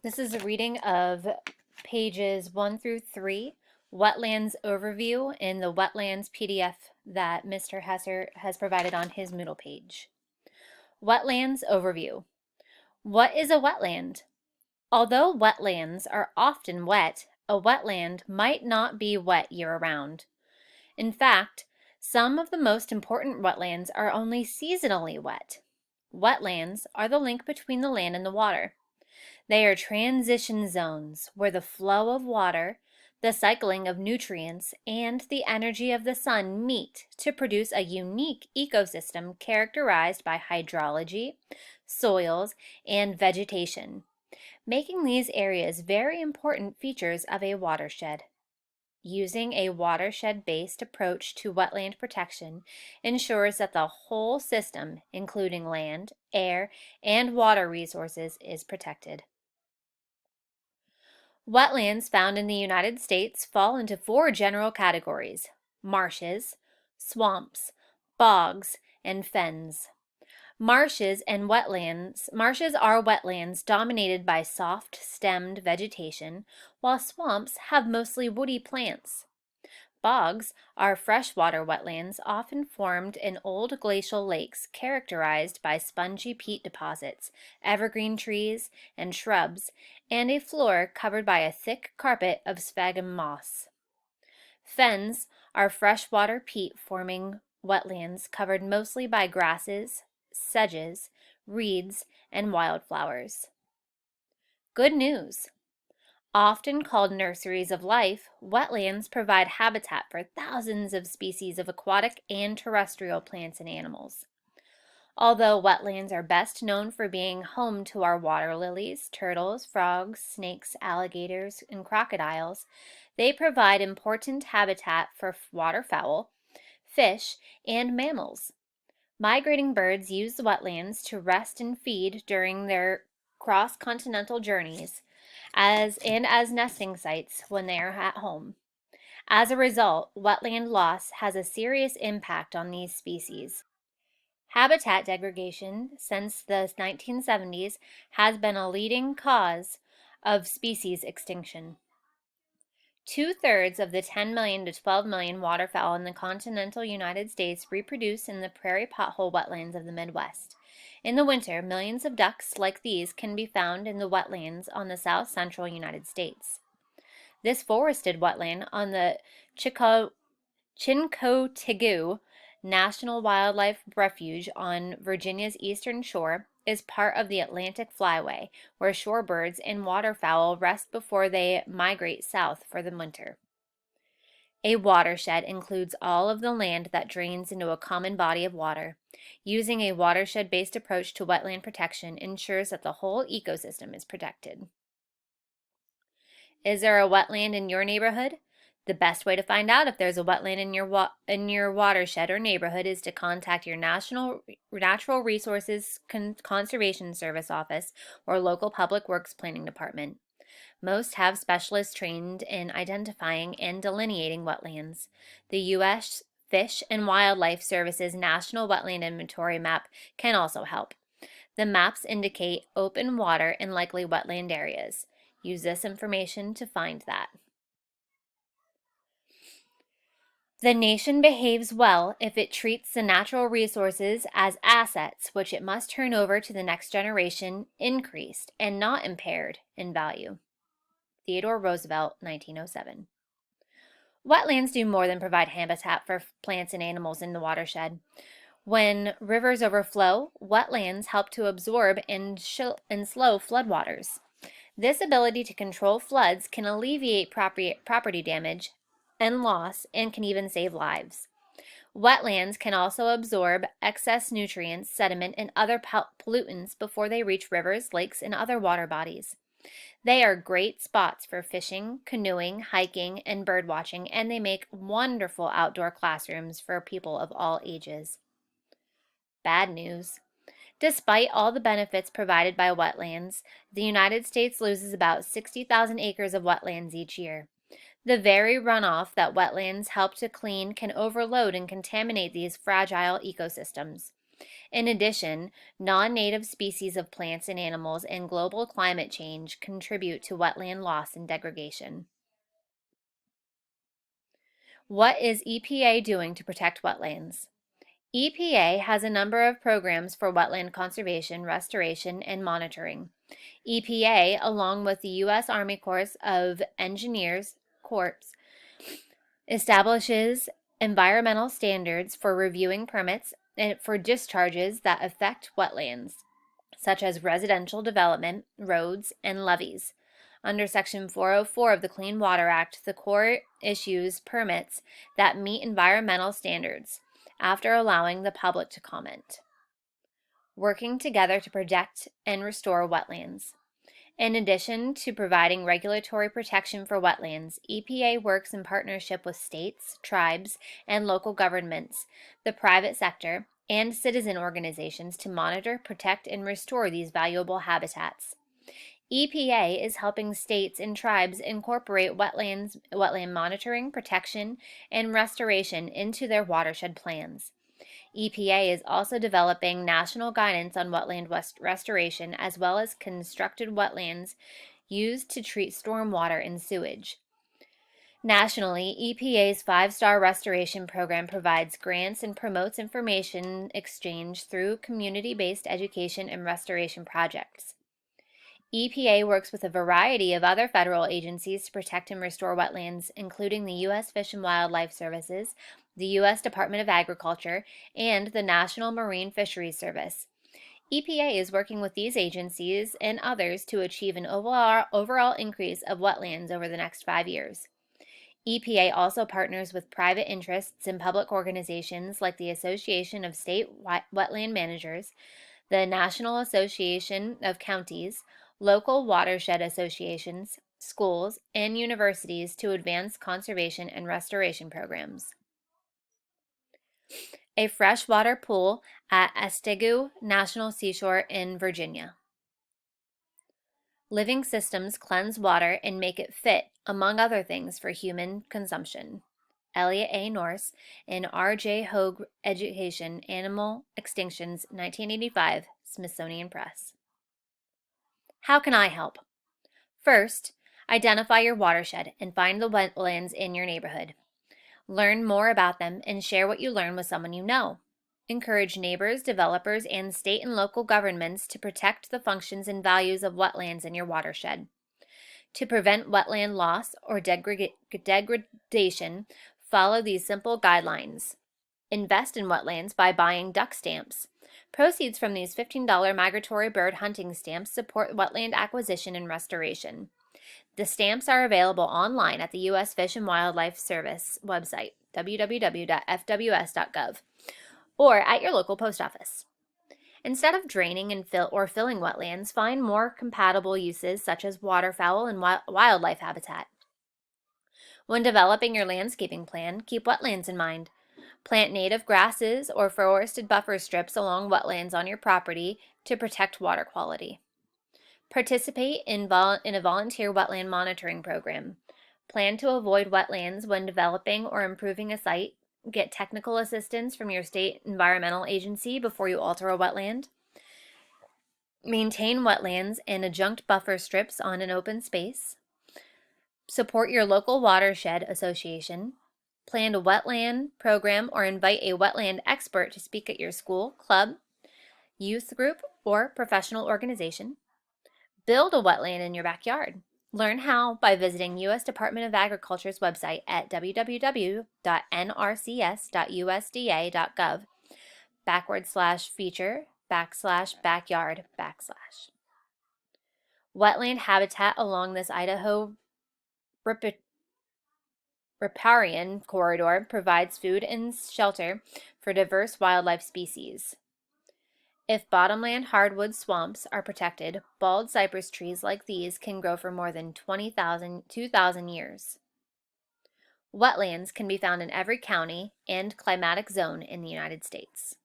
This is a reading of pages 1 through 3, Wetlands Overview in the Wetlands PDF that Mr. Hesser has provided on his Moodle page. Wetlands Overview. What is a wetland? Although wetlands are often wet, a wetland might not be wet year-round. In fact, some of the most important wetlands are only seasonally wet. Wetlands are the link between the land and the water. They are transition zones where the flow of water, the cycling of nutrients, and the energy of the sun meet to produce a unique ecosystem characterized by hydrology, soils, and vegetation, making these areas very important features of a watershed. Using a watershed-based approach to wetland protection ensures that the whole system, including land, air, and water resources, is protected. Wetlands found in the United States fall into 4 general categories: marshes, swamps, bogs, and fens. Marshes are wetlands dominated by soft-stemmed vegetation, while swamps have mostly woody plants. Bogs are freshwater wetlands often formed in old glacial lakes characterized by spongy peat deposits, evergreen trees and shrubs, and a floor covered by a thick carpet of sphagnum moss. Fens are freshwater peat-forming wetlands covered mostly by grasses, sedges, reeds, and wildflowers. Good news! Often called nurseries of life, wetlands provide habitat for thousands of species of aquatic and terrestrial plants and animals. Although wetlands are best known for being home to our water lilies, turtles, frogs, snakes, alligators, and crocodiles, they provide important habitat for waterfowl, fish, and mammals. Migrating birds use the wetlands to rest and feed during their cross-continental journeys, as nesting sites when they are at home. As a result, wetland loss has a serious impact on these species. Habitat degradation since the 1970s has been a leading cause of species extinction. 2/3 of the 10 million to 12 million waterfowl in the continental United States reproduce in the prairie pothole wetlands of the Midwest. In the winter, millions of ducks like these can be found in the wetlands on the south-central United States. This forested wetland on the Chincoteague National Wildlife Refuge on Virginia's eastern shore is part of the Atlantic Flyway, where shorebirds and waterfowl rest before they migrate south for the winter. A watershed includes all of the land that drains into a common body of water. Using a watershed-based approach to wetland protection ensures that the whole ecosystem is protected. Is there a wetland in your neighborhood? The best way to find out if there's a wetland in your watershed or neighborhood is to contact your National Natural Resources Conservation Service office or local public works planning department. Most have specialists trained in identifying and delineating wetlands. The U.S. Fish and Wildlife Service's National Wetland Inventory map can also help. The maps indicate open water and likely wetland areas. Use this information to find that. The nation behaves well if it treats the natural resources as assets which it must turn over to the next generation increased and not impaired in value. Theodore Roosevelt, 1907. Wetlands do more than provide habitat for plants and animals in the watershed. When rivers overflow, wetlands help to absorb and slow floodwaters. This ability to control floods can alleviate property damage and loss and can even save lives. Wetlands can also absorb excess nutrients, sediment, and other pollutants before they reach rivers, lakes, and other water bodies. They are great spots for fishing, canoeing, hiking, and birdwatching, and they make wonderful outdoor classrooms for people of all ages. Bad news. Despite all the benefits provided by wetlands, the United States loses about 60,000 acres of wetlands each year. The very runoff that wetlands help to clean can overload and contaminate these fragile ecosystems. In addition, non-native species of plants and animals and global climate change contribute to wetland loss and degradation. What is EPA doing to protect wetlands? EPA has a number of programs for wetland conservation, restoration, and monitoring. EPA, along with the U.S. Army Corps of Engineers Corps, establishes environmental standards for reviewing permits and for discharges that affect wetlands, such as residential development, roads, and levees. Under Section 404 of the Clean Water Act, the Corps issues permits that meet environmental standards after allowing the public to comment. Working together to protect and restore wetlands. In addition to providing regulatory protection for wetlands, EPA works in partnership with states, tribes, and local governments, the private sector, and citizen organizations to monitor, protect, and restore these valuable habitats. EPA is helping states and tribes incorporate wetland monitoring, protection, and restoration into their watershed plans. EPA is also developing national guidance on wetland restoration as well as constructed wetlands used to treat stormwater and sewage. Nationally, EPA's 5-star restoration program provides grants and promotes information exchange through community-based education and restoration projects. EPA works with a variety of other federal agencies to protect and restore wetlands, including the U.S. Fish and Wildlife Services, the U.S. Department of Agriculture, and the National Marine Fisheries Service. EPA is working with these agencies and others to achieve an overall increase of wetlands over the next 5 years. EPA also partners with private interests and public organizations like the Association of State Wetland Managers, the National Association of Counties, local watershed associations, schools, and universities to advance conservation and restoration programs. A freshwater pool at Astego National Seashore in Virginia. Living systems cleanse water and make it fit, among other things, for human consumption. Elliott A. Norse in R.J. Hogue Education, Animal Extinctions, 1985, Smithsonian Press. How can I help? First, identify your watershed and find the wetlands in your neighborhood. Learn more about them and share what you learn with someone you know. Encourage neighbors, developers, and state and local governments to protect the functions and values of wetlands in your watershed. To prevent wetland loss or degradation, follow these simple guidelines. Invest in wetlands by buying duck stamps. Proceeds from these $15 migratory bird hunting stamps support wetland acquisition and restoration. The stamps are available online at the U.S. Fish and Wildlife Service website, www.fws.gov, or at your local post office. Instead of draining and filling wetlands, find more compatible uses such as waterfowl and wildlife habitat. When developing your landscaping plan, keep wetlands in mind. Plant native grasses or forested buffer strips along wetlands on your property to protect water quality. Participate in a volunteer wetland monitoring program. Plan to avoid wetlands when developing or improving a site. Get technical assistance from your state environmental agency before you alter a wetland. Maintain wetlands and adjunct buffer strips on an open space. Support your local watershed association. Plan a wetland program or invite a wetland expert to speak at your school, club, youth group, or professional organization. Build a wetland in your backyard. Learn how by visiting U.S. Department of Agriculture's website at www.nrcs.usda.gov/feature/backyard/. Wetland habitat along this Idaho riparian corridor provides food and shelter for diverse wildlife species. If bottomland hardwood swamps are protected, bald cypress trees like these can grow for more than 2,000 years. Wetlands can be found in every county and climatic zone in the United States.